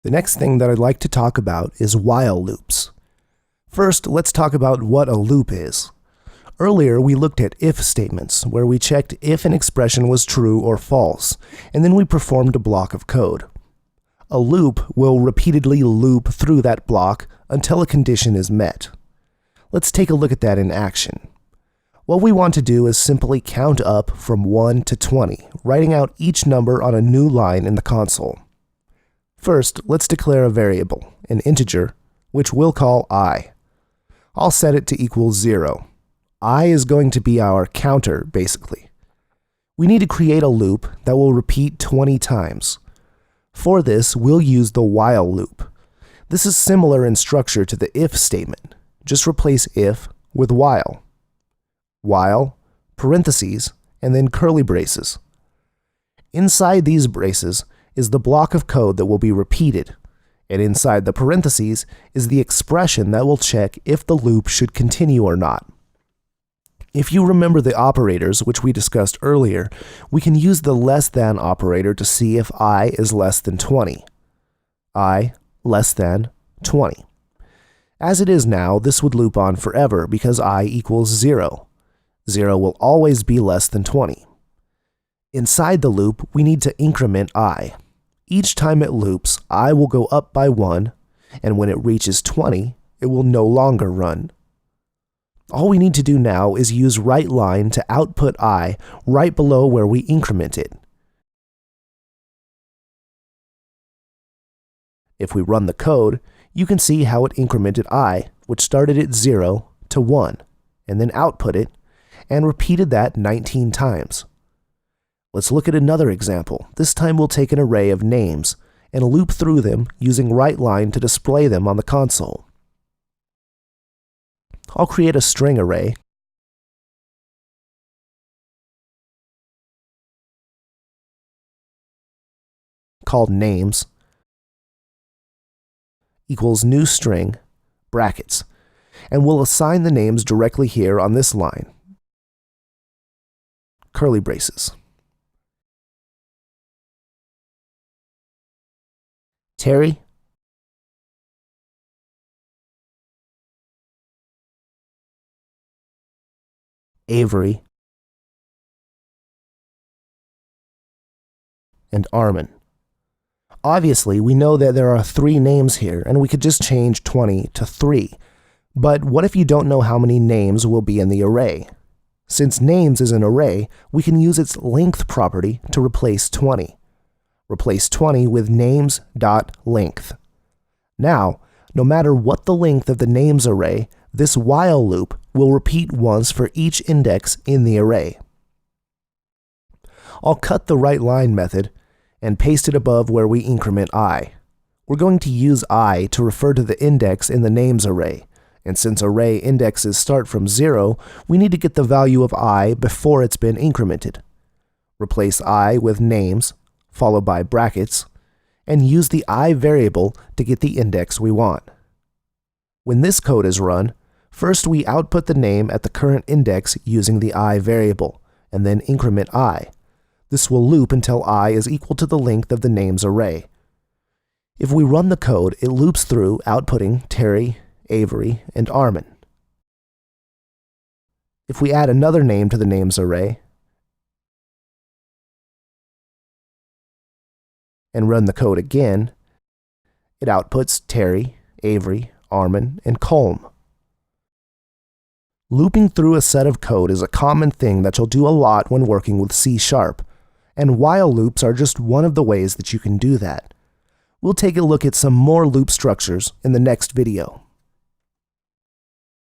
The next thing that I'd like to talk about is while loops. First, let's talk about what a loop is. Earlier, we looked at if statements, where we checked if an expression was true or false, and then we performed a block of code. A loop will repeatedly loop through that block until a condition is met. Let's take a look at that in action. What we want to do is simply count up from 1 to 20, writing out each number on a new line in the console. First, let's declare a variable, an integer, which we'll call I. I'll set it to equal 0. I is going to be our counter, basically. We need to create a loop that will repeat 20 times. For this, we'll use the while loop. This is similar in structure to the if statement. Just replace if with while. While, parentheses, and then curly braces. Inside these braces is the block of code that will be repeated, and inside the parentheses is the expression that will check if the loop should continue or not. If you remember the operators, which we discussed earlier, we can use the less than operator to see if I is less than 20. I less than 20. As it is now, this would loop on forever because I equals 0. 0 will always be less than 20. Inside the loop, we need to increment I. Each time it loops, I will go up by 1, and when it reaches 20, it will no longer run. All we need to do now is use WriteLine to output I right below where we increment it. If we run the code, you can see how it incremented I, which started at 0 to 1, and then output it, and repeated that 19 times. Let's look at another example. This time we'll take an array of names and loop through them using WriteLine to display them on the console. I'll create a string array called names equals new string brackets, and we'll assign the names directly here on this line. Curly braces. Terry, Avery, and Armin. Obviously, we know that there are 3 names here, and we could just change 20 to 3. But what if you don't know how many names will be in the array? Since names is an array, we can use its length property to replace 20. Replace 20 with names.length. Now, no matter what the length of the names array, this while loop will repeat once for each index in the array. I'll cut the WriteLine method and paste it above where we increment I. We're going to use I to refer to the index in the names array, and since array indexes start from 0, we need to get the value of I before it's been incremented. Replace I with names, followed by brackets, and use the I variable to get the index we want. When this code is run, first we output the name at the current index using the I variable, and then increment I. This will loop until I is equal to the length of the names array. If we run the code, it loops through, outputting Terry, Avery, and Armin. If we add another name to the names array, and run the code again, it outputs Terry, Avery, Armin, and Colm. Looping through a set of code is a common thing that you'll do a lot when working with C#, and while loops are just one of the ways that you can do that. We'll take a look at some more loop structures in the next video.